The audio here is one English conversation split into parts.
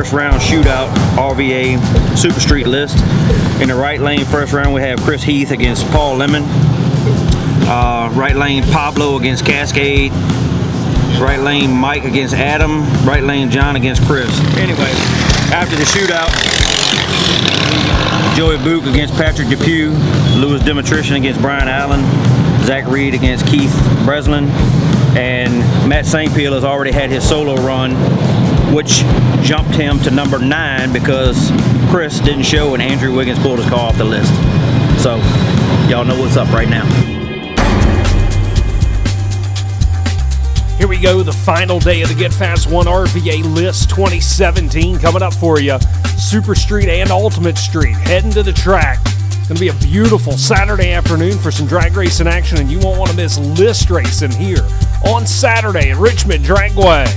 first round shootout RVA Super Street List. In the right lane first round we have Chris Heath against Paul Lemon. Right lane Pablo against Cascade. Right lane Mike against Adam. Right lane John against Chris. Anyway, after the shootout, Joey Book against Patrick Depew. Louis Demetrician against Brian Allen. Zach Reed against Keith Breslin. And Matt St. Peel has already had his solo run, which jumped him to number 9 because Chris didn't show and Andrew Wiggins pulled his car off the list. So, y'all know what's up right now. Here we go, the final day of the Get Fast 1 RVA List 2017 coming up for you. Super Street and Ultimate Street heading to the track. It's going to be a beautiful Saturday afternoon for some drag racing action, and you won't want to miss list racing here on Saturday at Richmond Dragway.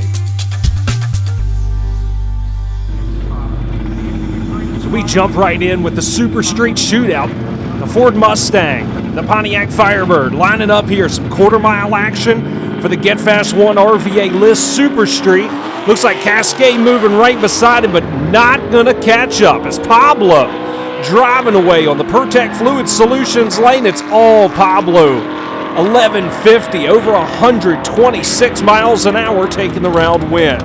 So we jump right in with the Super Street Shootout. The Ford Mustang, the Pontiac Firebird lining up here. Some quarter-mile action for the Get Fast 1 RVA List Super Street. Looks like Cascade moving right beside him, but not going to catch up as Pablo driving away on the Pertec Fluid Solutions lane. It's all Pablo. 1150, over 126 miles an hour, taking the round win.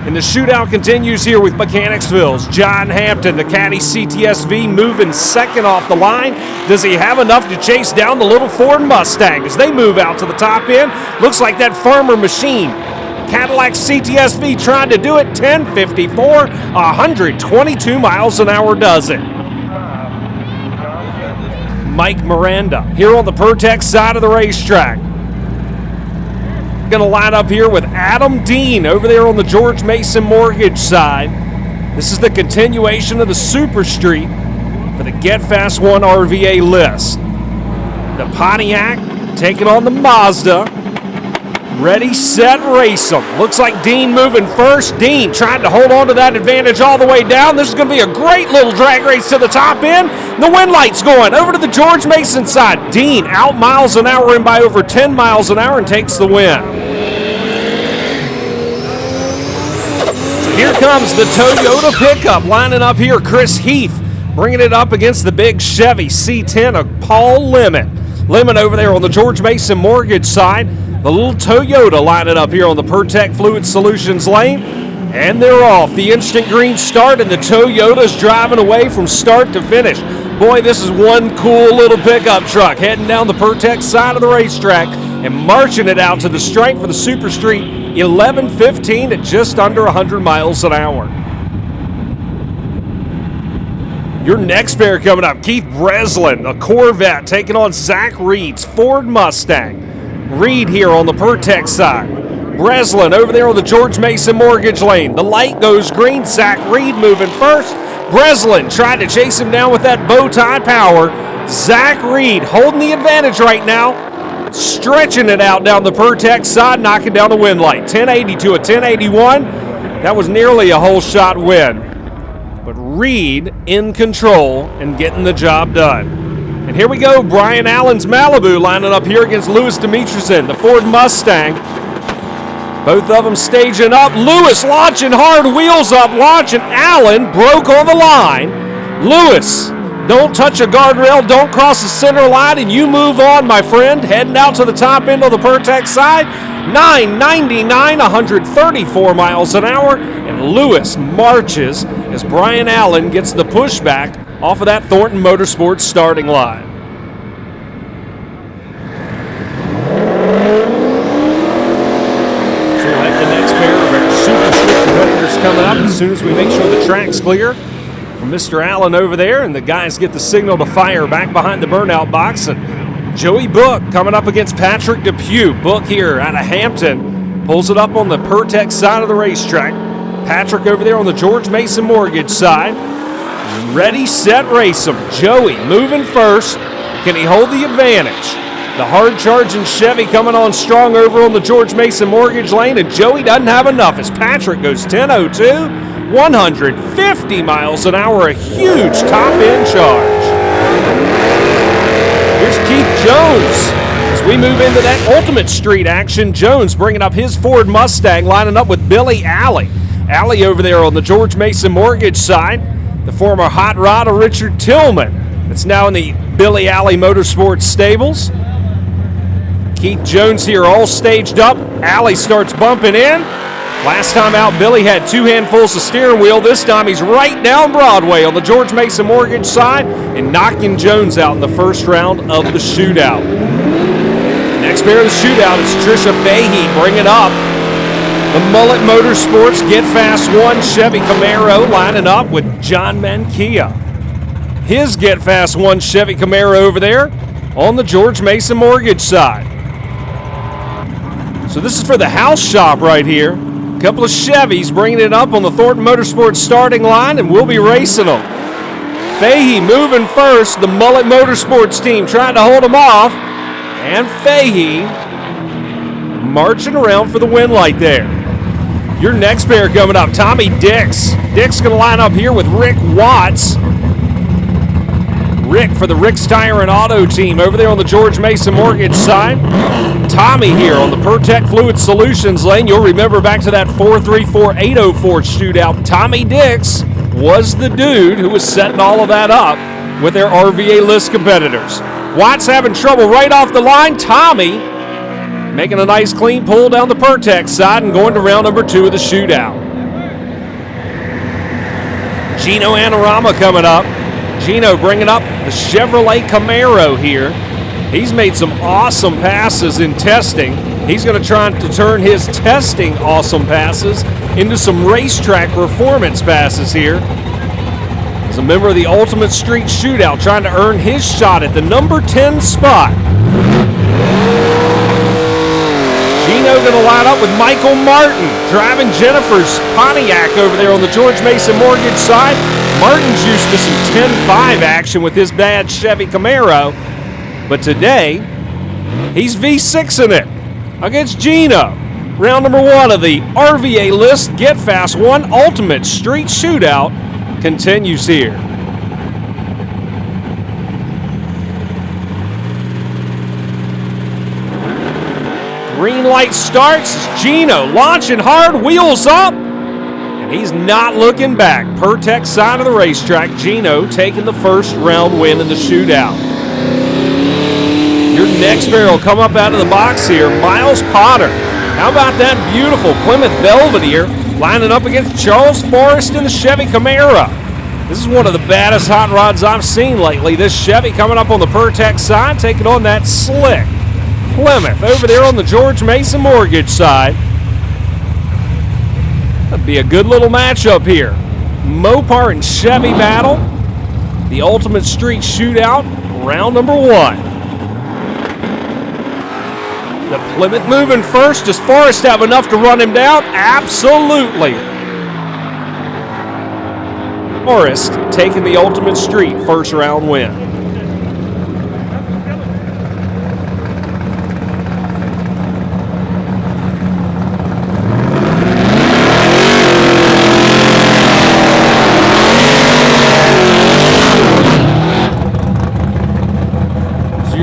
And the shootout continues here with Mechanicsville's John Hampton, the Caddy CTSV, moving second off the line. Does he have enough to chase down the little Ford Mustang as they move out to the top end? Looks like that Farmer Machine Cadillac CTSV trying to do it. 10:54, 122 miles an hour does it. Mike Miranda here on the Pertec side of the racetrack. Going to line up here with Adam Dean over there on the George Mason Mortgage side. This is the continuation of the Super Street for the Get Fast 1 RVA List. The Pontiac taking on the Mazda. Ready, set, race them. Looks like Dean moving first. Dean trying to hold on to that advantage all the way down. This is going to be a great little drag race to the top end. The wind light's going over to the George Mason side. Dean out miles an hour in by over 10 miles an hour and takes the win. So here comes the Toyota pickup lining up here. Chris Heath bringing it up against the big Chevy C10 of Paul Lemon. Lemon over there on the George Mason Mortgage side. The little Toyota lining up here on the Pertec Fluid Solutions lane. And they're off. The instant green start, and the Toyota's driving away from start to finish. Boy, this is one cool little pickup truck heading down the Pertec side of the racetrack and marching it out to the stripe for the Super Street. 11:15 at just under 100 miles an hour. Your next pair coming up, Keith Breslin, a Corvette, taking on Zach Reed's Ford Mustang. Reed here on the Pertec side. Breslin over there on the George Mason Mortgage lane. The light goes green. Zach Reed moving first. Breslin trying to chase him down with that bow tie power. Zach Reed holding the advantage right now. Stretching it out down the Pertec side, knocking down the wind light. 1080 to a 1081. That was nearly a whole shot win. But Reed in control and getting the job done. And here we go, Brian Allen's Malibu lining up here against Louis Demetrician, the Ford Mustang. Both of them staging up. Louis launching hard, wheels up, launching. Allen broke on the line. Louis, don't touch a guardrail, don't cross the center line, and you move on, my friend. Heading out to the top end of the Pertec side. 999, 134 miles an hour. And Louis marches as Brian Allen gets the pushback off of that Thornton Motorsports starting line. So we'll have the next pair of our Super Street competitors coming up as soon as we make sure the track's clear from Mr. Allen over there, and the guys get the signal to fire back behind the burnout box. And Joey Book coming up against Patrick Depew. Book here out of Hampton pulls it up on the Pertec side of the racetrack. Patrick over there on the George Mason Mortgage side. Ready, set, race them. Joey moving first. Can he hold the advantage? The hard-charging Chevy coming on strong over on the George Mason Mortgage lane, and Joey doesn't have enough as Patrick goes 10:02, 150 miles an hour, a huge top-end charge. Here's Keith Jones. As we move into that Ultimate Street action, Jones bringing up his Ford Mustang, lining up with Billy Alley. Allie over there on the George Mason Mortgage side, the former hot rod of Richard Tillman. It's now in the Billy Alley Motorsports stables. Keith Jones here all staged up. Allie starts bumping in. Last time out, Billy had 2 handfuls of steering wheel. This time he's right down Broadway on the George Mason Mortgage side and knocking Jones out in the first round of the shootout. Next pair of the shootout is Trisha Fahey bringing up the Mullet Motorsports Get Fast 1 Chevy Camaro, lining up with John Mankia. His Get Fast 1 Chevy Camaro over there on the George Mason Mortgage side. So this is for the house shop right here. A couple of Chevys bringing it up on the Thornton Motorsports starting line, and we'll be racing them. Fahey moving first. The Mullet Motorsports team trying to hold him off. And Fahey marching around for the win light there. Your next pair coming up, Tommy Dix. Dix going to line up here with Rick Watts. Rick for the Rick's Tire and Auto team over there on the George Mason Mortgage side. Tommy here on the Pertec Fluid Solutions lane. You'll remember back to that 434-804 shootout. Tommy Dix was the dude who was setting all of that up with their RVA List competitors. Watts having trouble right off the line. Tommy making a nice clean pull down the Pertec side and going to round number 2 of the shootout. Gino Anorama coming up. Gino bringing up the Chevrolet Camaro here. He's made some awesome passes in testing. He's going to try to turn his testing awesome passes into some racetrack performance passes here. As a member of the Ultimate Street Shootout, trying to earn his shot at the number 10 spot. Gino going to line up with Michael Martin, driving Jennifer's Pontiac over there on the George Mason Mortgage side. Martin's used to some 10-5 action with his bad Chevy Camaro, but today he's V6ing it against Gino. Round number 1 of the RVA List Get Fast 1 Ultimate Street Shootout continues here. Green light starts. Gino launching hard, wheels up, and he's not looking back. Pertec side of the racetrack. Gino taking the first round win in the shootout. Your next pair will come up out of the box here. Miles Potter. How about that beautiful Plymouth Belvedere lining up against Charles Forrest in the Chevy Camaro. This is one of the baddest hot rods I've seen lately. This Chevy coming up on the Pertec side, taking on that slick Plymouth over there on the George Mason Mortgage side. That'd be a good little matchup here. Mopar and Chevy battle. The Ultimate Street Shootout, round number 1. The Plymouth moving first. Does Forrest have enough to run him down? Absolutely. Forrest taking the Ultimate Street first round win.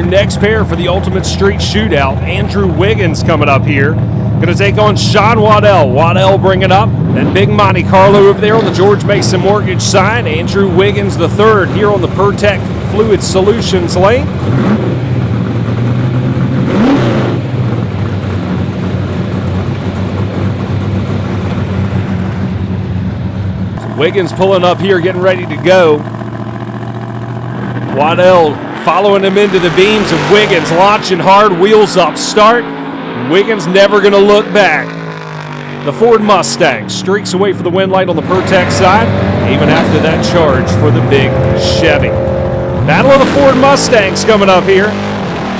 Next pair for the Ultimate Street Shootout, Andrew Wiggins coming up here. Going to take on Sean Waddell. Waddell bringing up that big Monte Carlo over there on the George Mason Mortgage side. Andrew Wiggins the third here on the Pertec Fluid Solutions lane. Wiggins pulling up here, getting ready to go. Waddell following him into the beams, and Wiggins launching hard, wheels up, start. Wiggins never going to look back. The Ford Mustang streaks away for the win light on the Pertec side, even after that charge for the big Chevy. Battle of the Ford Mustangs coming up here.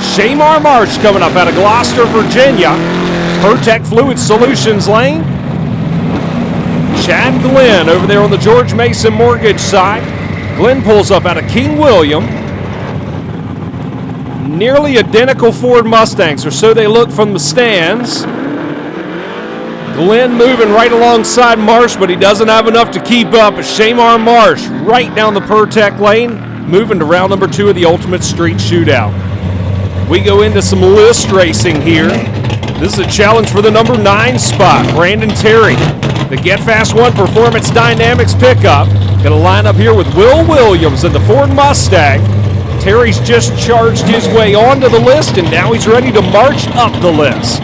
Shamar Marsh coming up out of Gloucester, Virginia. Pertec Fluid Solutions lane. Chad Glenn over there on the George Mason Mortgage side. Glenn pulls up out of King William. Nearly identical Ford Mustangs, or so they look from the stands. Glenn moving right alongside Marsh, but he doesn't have enough to keep up. Shamar Marsh right down the Pertec lane, moving to round number 2 of the Ultimate Street Shootout. We go into some list racing here. This is a challenge for the number 9 spot. Brandon Terry The Get Fast One Performance Dynamics pickup. Going to line up here with Will Williams in the Ford Mustang. Terry's just charged his way onto the list, and now he's ready to march up the list.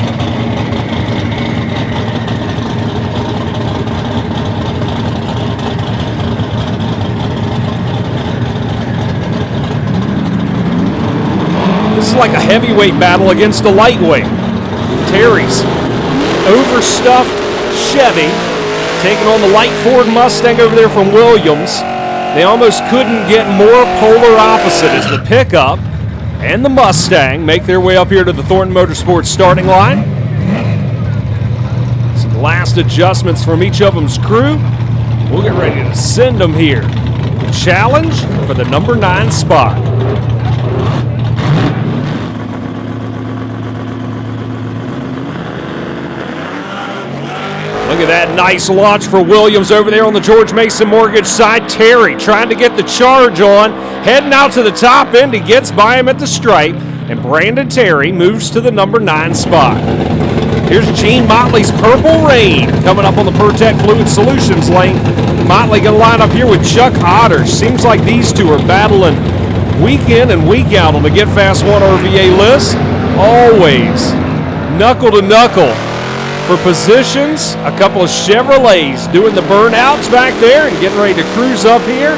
This is like a heavyweight battle against a lightweight. Terry's overstuffed Chevy taking on the light Ford Mustang over there from Williams. They almost couldn't get more polar opposite as the pickup and the Mustang make their way up here to the Thornton Motorsports starting line. Some last adjustments from each of them's crew. We'll get ready to send them here. The challenge for the number 9 spot. Look at that nice launch for Williams over there on the George Mason Mortgage side. Terry trying to get the charge on, heading out to the top end. He gets by him at the stripe, and Brandon Terry moves to the number 9 spot. Here's Gene Motley's Purple Rain coming up on the PerTech Fluid Solutions lane. Motley going to line up here with Chuck Otter. Seems like these two are battling week in and week out on the Get Fast One RVA list. Always knuckle to knuckle for positions. A couple of Chevrolets doing the burnouts back there and getting ready to cruise up here.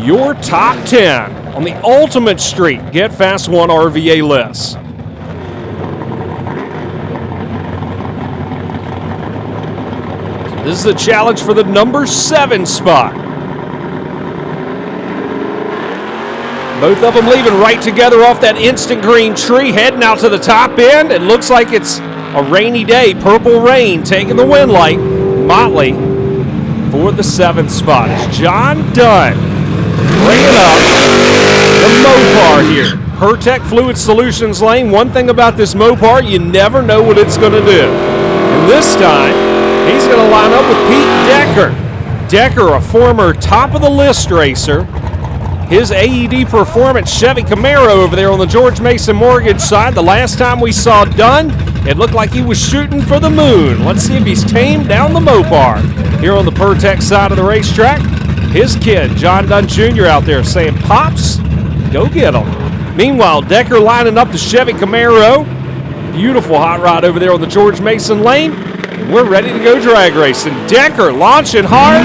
Your top 10 on the Ultimate Street Get Fast One RVA list. This is a challenge for the number 7 spot. Both of them leaving right together off that instant green tree, heading out to the top end. It looks like it's a rainy day. Purple Rain taking the win light. Motley for the 7th spot. It's John Dunn bringing up the Mopar here. PerTech Fluid Solutions lane. One thing about this Mopar, you never know what it's going to do. And this time, he's going to line up with Pete Decker. Decker, a former top-of-the-list racer. His AED Performance Chevy Camaro over there on the George Mason Mortgage side. The last time we saw Dunn, it looked like he was shooting for the moon. Let's see if he's tamed down the Mopar. Here on the PerTech side of the racetrack, his kid, John Dunn Jr. out there saying, "Pops, go get him." Meanwhile, Decker lining up the Chevy Camaro. Beautiful hot rod over there on the George Mason lane. And we're ready to go drag racing. Decker launching hard,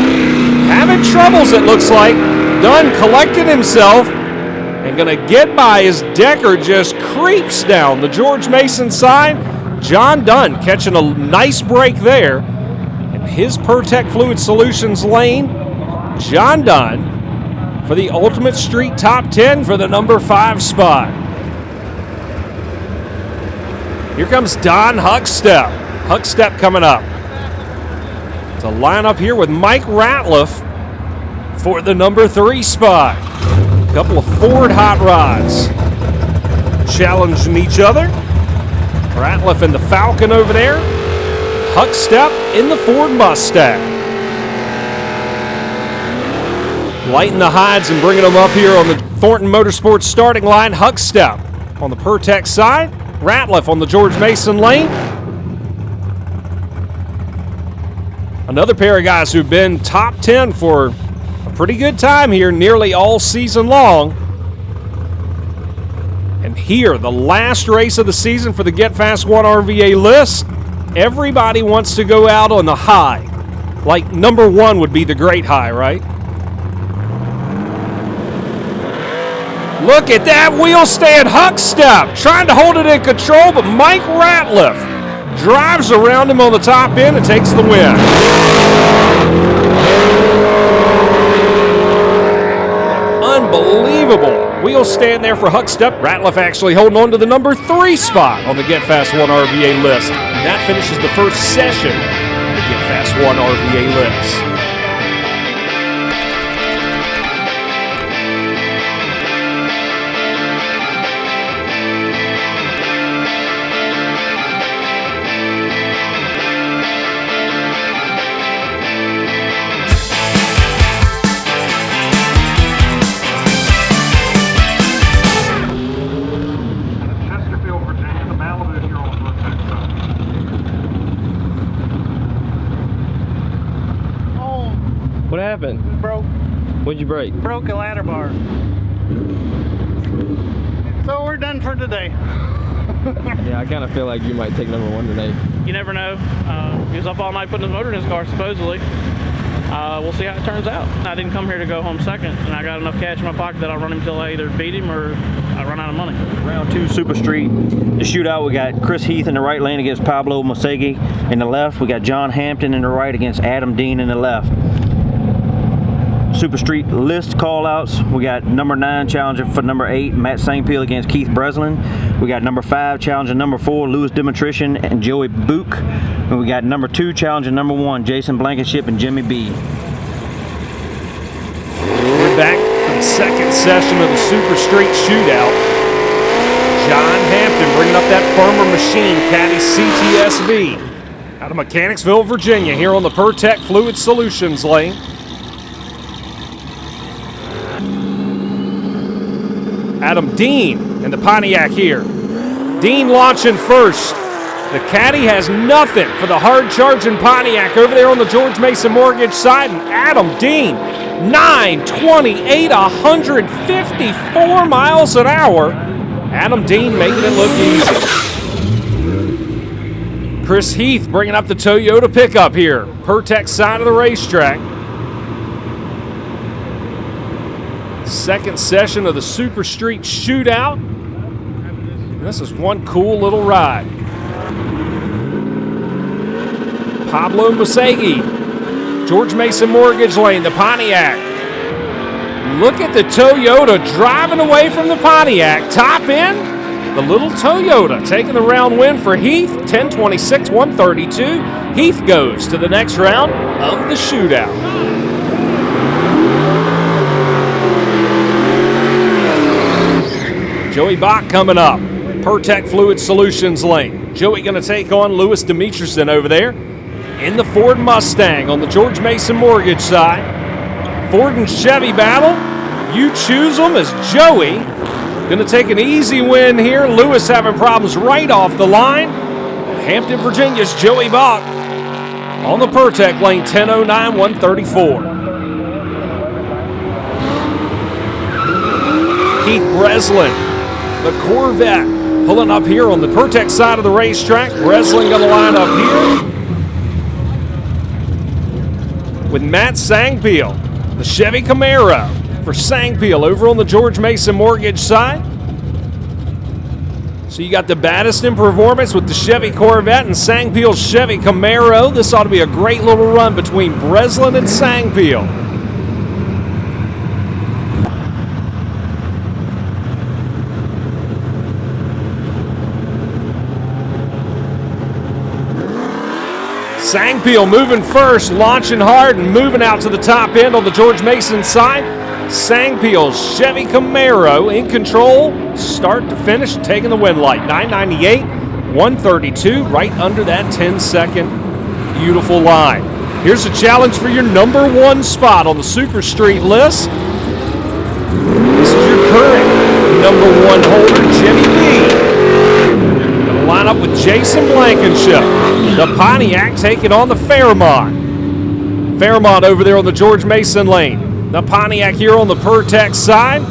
having troubles it looks like. Dunn collecting himself and going to get by as Decker just creeps down the George Mason side. John Dunn catching a nice break there. In his PerTech Fluid Solutions lane, John Dunn for the Ultimate Street Top 10 for the number 5 spot. Here comes Don Huckstep. Huckstep coming up. It's a lineup here with Mike Ratliff for the number 3 spot. A couple of Ford hot rods challenging each other. Ratliff in the Falcon over there. Huckstep in the Ford Mustang. Lighting the hides and bringing them up here on the Thornton Motorsports starting line. Huckstep on the PerTech side. Ratliff on the George Mason lane. Another pair of guys who've been top 10 for a pretty good time here nearly all season long. And here, the last race of the season for the Get Fast One RVA list. Everybody wants to go out on the high. Like number 1 would be the great high, right? Look at that wheel stand. Huckstep trying to hold it in control, but Mike Ratliff drives around him on the top end and takes the win. Unbelievable wheel stand there for Huckstep. Ratliff actually holding on to the number 3 spot on the Get Fast One RVA list. And that finishes the first session of the Get Fast One RVA list. What'd you break? Broke a ladder bar. So we're done for today. Yeah, I kind of feel like you might take number 1 today. You never know. He was up all night putting his motor in his car, supposedly. We'll see how it turns out. I didn't come here to go home second, and I got enough cash in my pocket that I'll run him till I either beat him or I run out of money. Round 2 Super Street. The shootout, we got Chris Heath in the right lane against Pablo Mosegi in the left. We got John Hampton in the right against Adam Dean in the left. Super Street List call-outs. We got number 9 challenging for number 8, Matt St. against Keith Breslin. We got number 5 challenging number 4, Louis Demetrician and Joey Book. And we got number 2 challenging number 1, Jason Blankenship and Jimmy B. We're back for the second session of the Super Street Shootout. John Hampton bringing up that Farmer Machine Caddy CTSV out of Mechanicsville, Virginia, here on the Pertec Fluid Solutions lane. Adam Dean in the Pontiac here. Dean launching first. The Caddy has nothing for the hard-charging Pontiac over there on the George Mason Mortgage side. And Adam Dean, 928, 154 miles an hour. Adam Dean making it look easy. Chris Heath bringing up the Toyota pickup here. Pertec side of the racetrack. Second session of the Super Street Shootout. This is one cool little ride. Pablo Mosegi, George Mason Mortgage lane, the Pontiac. Look at the Toyota driving away from the Pontiac. Top end, the little Toyota taking the round win for Heath, 10:26, 132. Heath goes to the next round of the shootout. Joey Bach coming up, Pertec Fluid Solutions lane. Joey going to take on Louis Demetrician over there in the Ford Mustang on the George Mason Mortgage side. Ford and Chevy battle. You choose them as Joey. Going to take an easy win here. Louis having problems right off the line. Hampton, Virginia's Joey Bach on the Pertec lane, 10:09, 134. Keith Breslin, the Corvette, pulling up here on the Pertec side of the racetrack. Breslin going to line up here with Matt Sangpeel, the Chevy Camaro for Sangpeel over on the George Mason Mortgage side. So you got the baddest in performance with the Chevy Corvette and Sangpeel's Chevy Camaro. This ought to be a great little run between Breslin and Sangpeel. Sangpeel moving first, launching hard and moving out to the top end on the George Mason side. Sangpeel's Chevy Camaro in control, start to finish, taking the win light. 998, 132, right under that 10-second beautiful line. Here's a challenge for your number 1 spot on the Super Street List. This is your current number 1 holder, Jimmy B. Line up with Jason Blankenship. The Pontiac taking on the Fairmont. Fairmont over there on the George Mason lane. The Pontiac here on the Pertec side.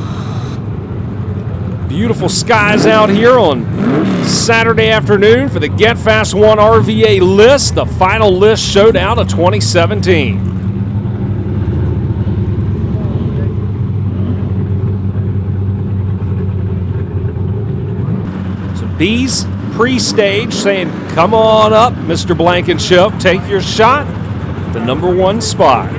Beautiful skies out here on Saturday afternoon for the Get Fast 1 RVA List, the final list showdown of 2017. So B's pre-stage saying, come on up, Mr. Blankenship, take your shot, the number 1 spot.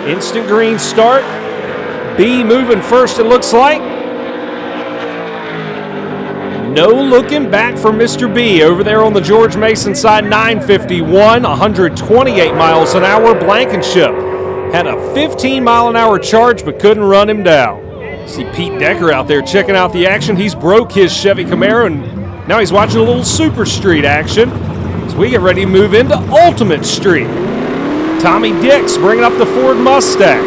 Instant green start. B moving first, it looks like. No looking back for Mr. B over there on the George Mason side, 951, 128 miles an hour. Blankenship had a 15-mile-an-hour charge, but couldn't run him down. See Pete Decker out there checking out the action. He's broke his Chevy Camaro, and now he's watching a little Super Street action as we get ready to move into Ultimate Street. Tommy Dix bringing up the Ford Mustang.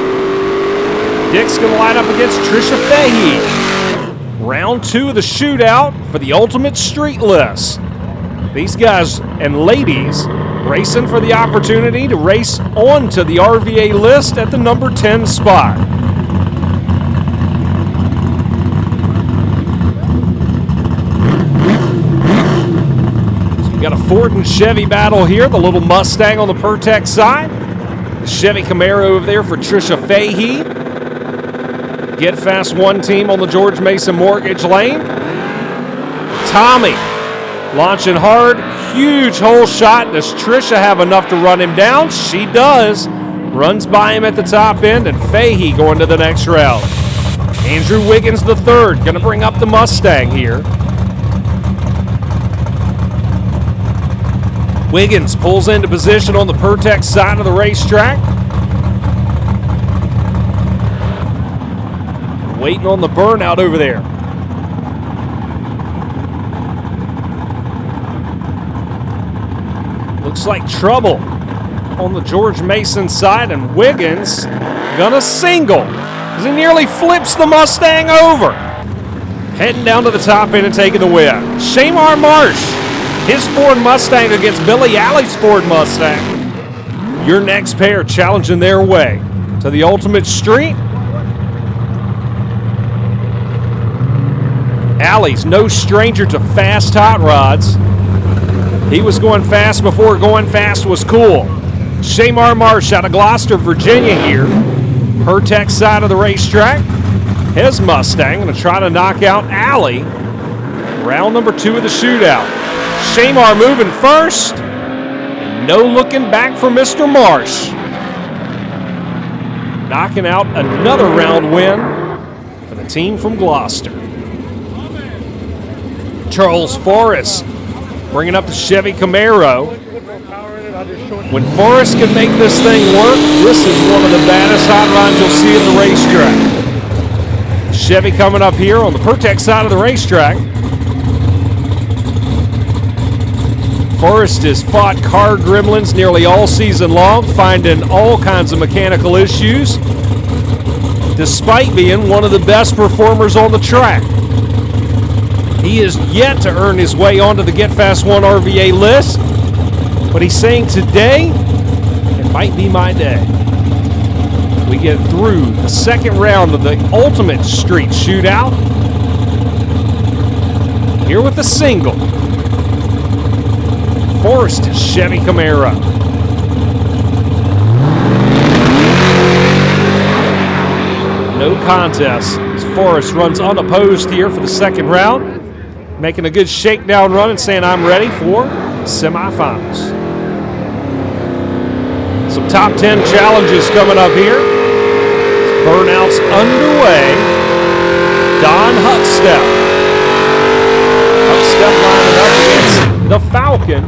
Dix going to line up against Trisha Fahey. Round 2 of the shootout for the Ultimate Street List. These guys and ladies racing for the opportunity to race on to the RVA list at the number 10 spot. So we got a Ford and Chevy battle here. The little Mustang on the Pertex side. The Chevy Camaro over there for Trisha Fahey. Get Fast 1 team on the George Mason Mortgage lane. Tommy launching hard, huge hole shot. Does Trisha have enough to run him down? She does. Runs by him at the top end, and Fahey going to the next round. Andrew Wiggins the third, going to bring up the Mustang here. Wiggins pulls into position on the Pertex side of the racetrack. Waiting on the burnout over there. Looks like trouble on the George Mason side, and Wiggins gonna single as he nearly flips the Mustang over. Heading down to the top end and taking the win. Shamar Marsh, his Ford Mustang against Billy Alley's Ford Mustang. Your next pair challenging their way to the Ultimate Street. Alley's no stranger to fast hot rods. He was going fast before going fast was cool. Shamar Marsh out of Gloucester, Virginia here. Pertex side of the racetrack. His Mustang going to try to knock out Alley. Round number 2 of the shootout. Shamar moving first. And no looking back for Mr. Marsh. Knocking out another round win for the team from Gloucester. Charles Forrest bringing up the Chevy Camaro. When Forrest can make this thing work, this is one of the baddest hot rods you'll see at the racetrack. Chevy coming up here on the Pertex side of the racetrack. Forrest has fought car gremlins nearly all season long, finding all kinds of mechanical issues, despite being one of the best performers on the track. He is yet to earn his way onto the Get Fast 1 RVA list, but he's saying today, it might be my day. We get through the second round of the Ultimate Street Shootout. Here with the single. Forrest Chevy Camaro. No contest as Forrest runs unopposed here for the second round. Making a good shakedown run and saying, I'm ready for the semifinals. Some top 10 challenges coming up here. Burnouts underway. Don Huckstep. Huckstep lining up against the Falcon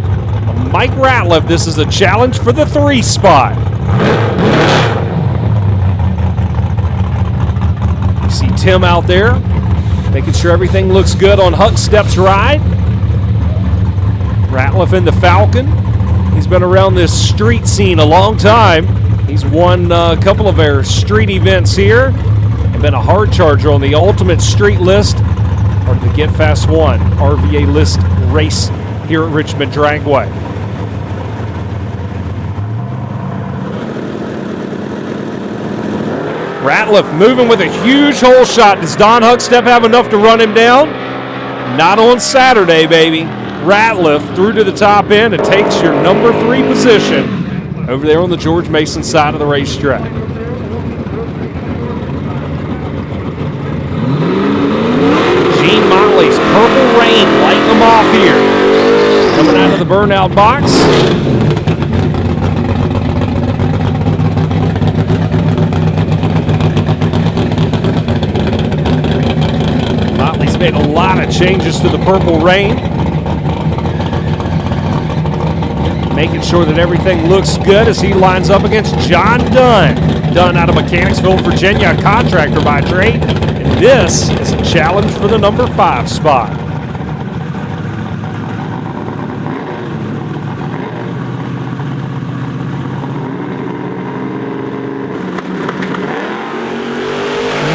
of Mike Ratliff. This is a challenge for the 3 spot. You see Tim out there, making sure everything looks good on Huckstep's ride. Ratliff in the Falcon. He's been around this street scene a long time. He's won a couple of our street events here and been a hard charger on the Ultimate Street List or the Get Fast 1 RVA List race here at Richmond Dragway. Ratliff moving with a huge hole shot. Does Don Huckstep have enough to run him down? Not on Saturday, baby. Ratliff through to the top end and takes your number 3 position over there on the George Mason side of the racetrack. Gene Motley's Purple Rain lighting them off here. Coming out of the burnout box. Motley's made a lot of changes to the Purple Rain. Making sure that everything looks good as he lines up against John Dunn. Dunn out of Mechanicsville, Virginia, a contractor by trade. And this is a challenge for the number 5 spot.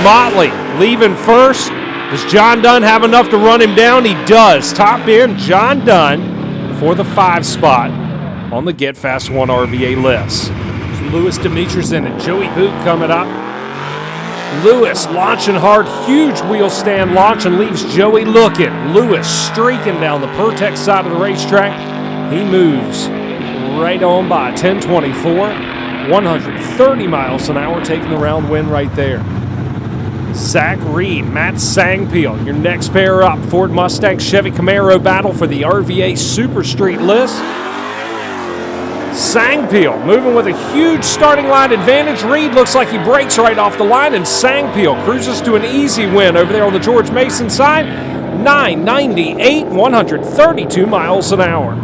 Motley leaving first. Does John Dunn have enough to run him down? He does. Top end, John Dunn. for the 5 spot on the Get Fast 1 RVA list. So Lewis Demetrison and Joey Boot coming up. Lewis launching hard, huge wheel stand launch and leaves Joey looking. Lewis streaking down the Pertex side of the racetrack. He moves right on by 10:24, 130 miles an hour, taking the round win right there. Zach Reed, Matt Sangpeel, your next pair up. Ford Mustang, Chevy Camaro battle for the RVA Super Street list. Sangpeel moving with a huge starting line advantage. Reed looks like he breaks right off the line, and Sangpeel cruises to an easy win over there on the George Mason side. 998, 132 miles an hour.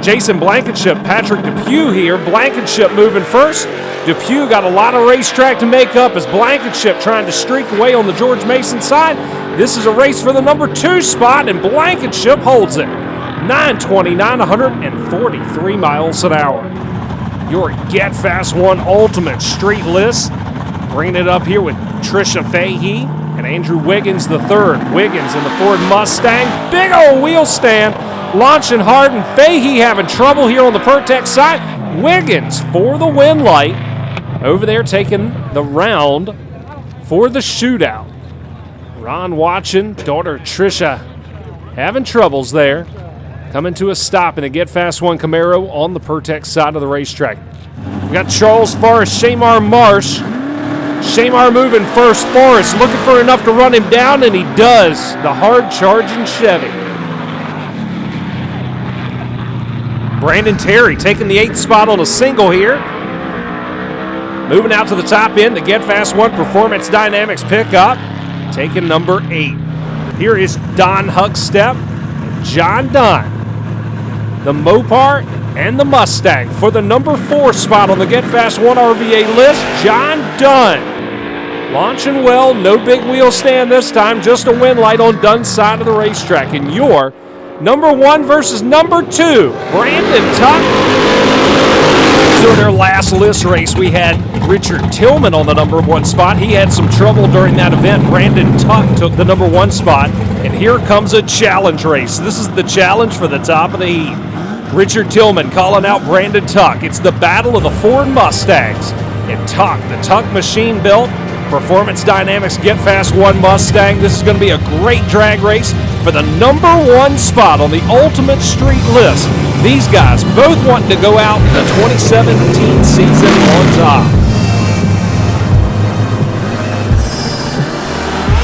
Jason Blankenship, Patrick Depew here. Blankenship moving first. Depew got a lot of racetrack to make up as Blankenship trying to streak away on the George Mason side. This is a race for the number 2 spot, and Blankenship holds it. 929, 143 miles an hour. Your Get Fast 1 Ultimate Street list. Bringing it up here with Trisha Fahey and Andrew Wiggins III. Wiggins in the Ford Mustang. Big old wheel stand. Launching hard, and Fahey having trouble here on the Pertex side. Wiggins for the win light. Over there taking the round for the shootout. Ron watching, daughter Trisha having troubles there. Coming to a stop in the Get Fast 1 Camaro on the Pertex side of the racetrack. We got Charles Forrest, Shamar Marsh. Shamar moving first. Forrest looking for enough to run him down, and he does. The hard-charging Chevy. Brandon Terry taking the 8th spot on a single here. Moving out to the top end, the Get Fast 1 Performance Dynamics pickup. Taking number 8. Here is Don Huckstep and John Dunn. The Mopar and the Mustang for the number 4 spot on the Get Fast 1 RVA list, John Dunn. Launching well, no big wheel stand this time, just a win light on Dunn's side of the racetrack. And your number 1 versus number 2, Brandon Tuck. So in their last list race, we had Richard Tillman on the number 1 spot. He had some trouble during that event. Brandon Tuck took the number 1 spot. And here comes a challenge race. This is the challenge for the top of the heap. Richard Tillman calling out Brandon Tuck. It's the battle of the Ford Mustangs. And Tuck, the Tuck machine built, Performance Dynamics Get Fast 1 Mustang. This is going to be a great drag race for the number 1 spot on the Ultimate Street list. These guys both wanting to go out the 2017 season on top.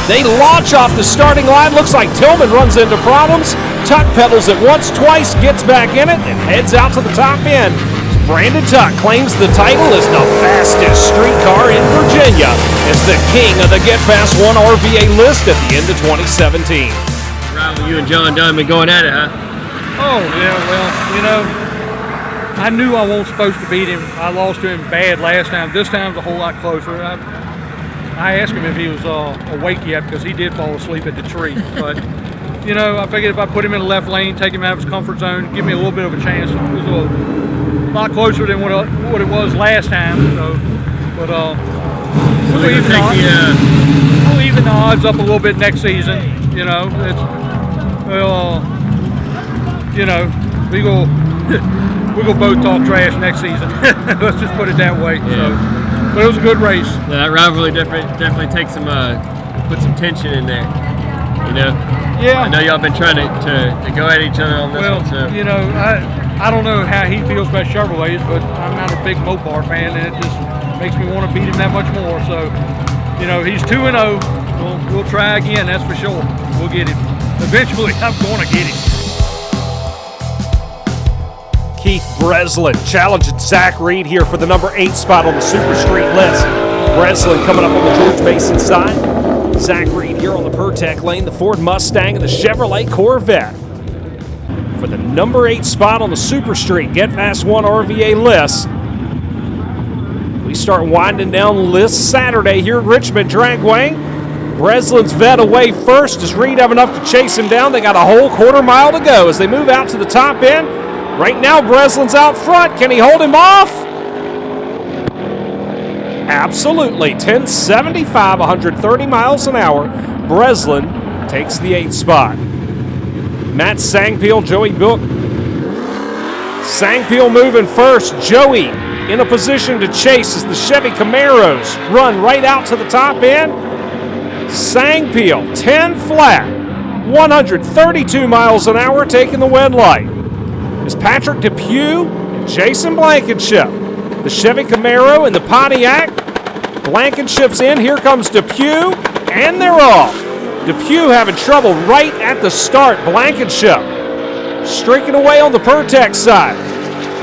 They launch off the starting line. Looks like Tillman runs into problems. Tuck pedals it once, twice, gets back in it, and heads out to the top end. Brandon Tuck claims the title as the fastest street car in Virginia, as the king of the Get Fast 1 RVA list at the end of 2017. Rival, you and John Dunn been going at it, huh? Oh, yeah, well, you know, I knew I wasn't supposed to beat him. I lost to him bad last time. This time's a whole lot closer. I asked him if he was awake yet because he did fall asleep at the tree. But, you know, I figured if I put him in the left lane, take him out of his comfort zone, give me a little bit of a chance. It was a lot closer than what it was last time. So, but we'll even the odds up a little bit next season. You know, you know, we go both talk trash next season. Let's just put it that way. Yeah. So, but it was a good race. Yeah, that rivalry definitely takes some put some tension in there. You know. Yeah. I know y'all been trying to go at each other on this one. So. You know, I don't know how he feels about Chevrolets, but I'm not a big Mopar fan, and it just makes me want to beat him that much more. So, you know, he's 2-0. We'll try again, that's for sure. We'll get him. Eventually, I'm going to get him. Keith Breslin challenging Zach Reed here for the number 8 spot on the Super Street list. Breslin coming up on the George Mason side. Zach Reed here on the Pertec lane, the Ford Mustang and the Chevrolet Corvette. For the number 8 spot on the Super Street Get Fast 1 RVA list. We start winding down the list Saturday here at Richmond Dragway. Breslin's vet away first. Does Reed have enough to chase him down? They got a whole quarter mile to go as they move out to the top end. Right now, Breslin's out front. Can he hold him off? Absolutely. 1075, 130 miles an hour. Breslin takes the 8th spot. Matt Sangpeel, Joey Book. Sangpeel moving first. Joey in a position to chase as the Chevy Camaros run right out to the top end. Sangpeel, 10 flat, 132 miles an hour, taking the win light. Is Patrick Depew and Jason Blankenship. The Chevy Camaro and the Pontiac. Blankenship's in. Here comes Depew, and they're off. Depew having trouble right at the start. Blankenship streaking away on the Pertex side.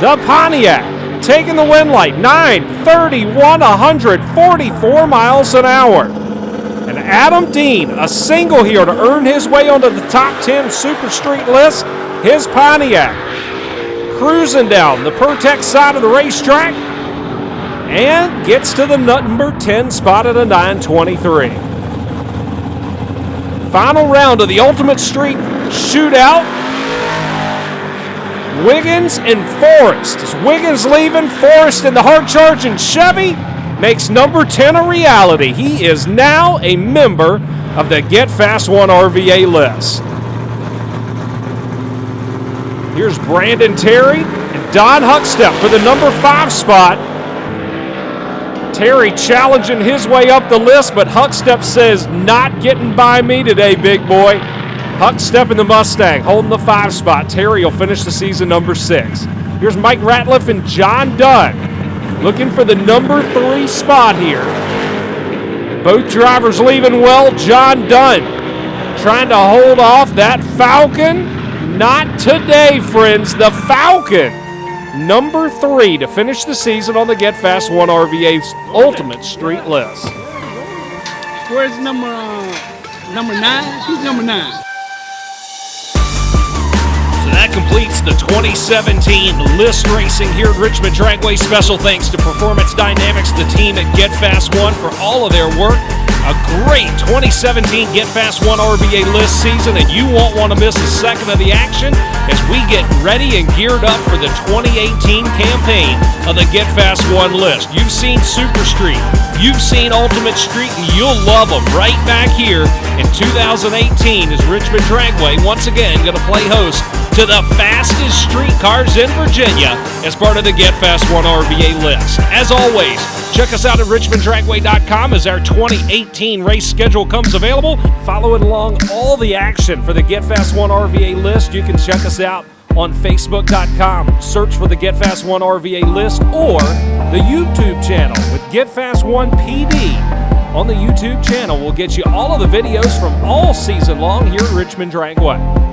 The Pontiac taking the win light. 9:31, 144 miles an hour. And Adam Dean, a single here to earn his way onto the top 10 Super Street list. His Pontiac cruising down the Pertex side of the racetrack and gets to the number 10 spot at a 9:23. Final round of the Ultimate Street Shootout. Wiggins and Forrest. As Wiggins leaving, Forrest in the hard-charging Chevy makes number 10 a reality. He is now a member of the Get Fast 1 RVA list. Here's Brandon Terry and Don Huckstep for the number 5 spot. Terry challenging his way up the list, but Huckstep says, not getting by me today, big boy. Huckstep in the Mustang holding the 5 spot. Terry will finish the season number 6. Here's Mike Ratliff and John Dunn looking for the number 3 spot here. Both drivers leaving well. John Dunn trying to hold off that Falcon. Not today, friends. The Falcon, number 3 to finish the season on the Get Fast 1 RVA's Ultimate Street list. Where's number 9? Who's number 9? So that completes the 2017 list racing here at Richmond Dragway. Special thanks to Performance Dynamics, the team at Get Fast 1, for all of their work. A great 2017 Get Fast 1 RVA list season, and you won't want to miss a second of the action as we get ready and geared up for the 2018 campaign of the Get Fast 1 list. You've seen Super Street, you've seen Ultimate Street, and you'll love them right back here in 2018 as Richmond Dragway once again going to play host to the fastest street cars in Virginia as part of the Get Fast 1 RVA list. As always, check us out at richmonddragway.com as our 2018 race schedule comes available. Following along all the action for the Get Fast 1 RVA list, you can check us out on facebook.com. Search for the Get Fast 1 RVA list or the YouTube channel with Get Fast 1 PD. On the YouTube channel, we'll get you all of the videos from all season long here at Richmond Dragway.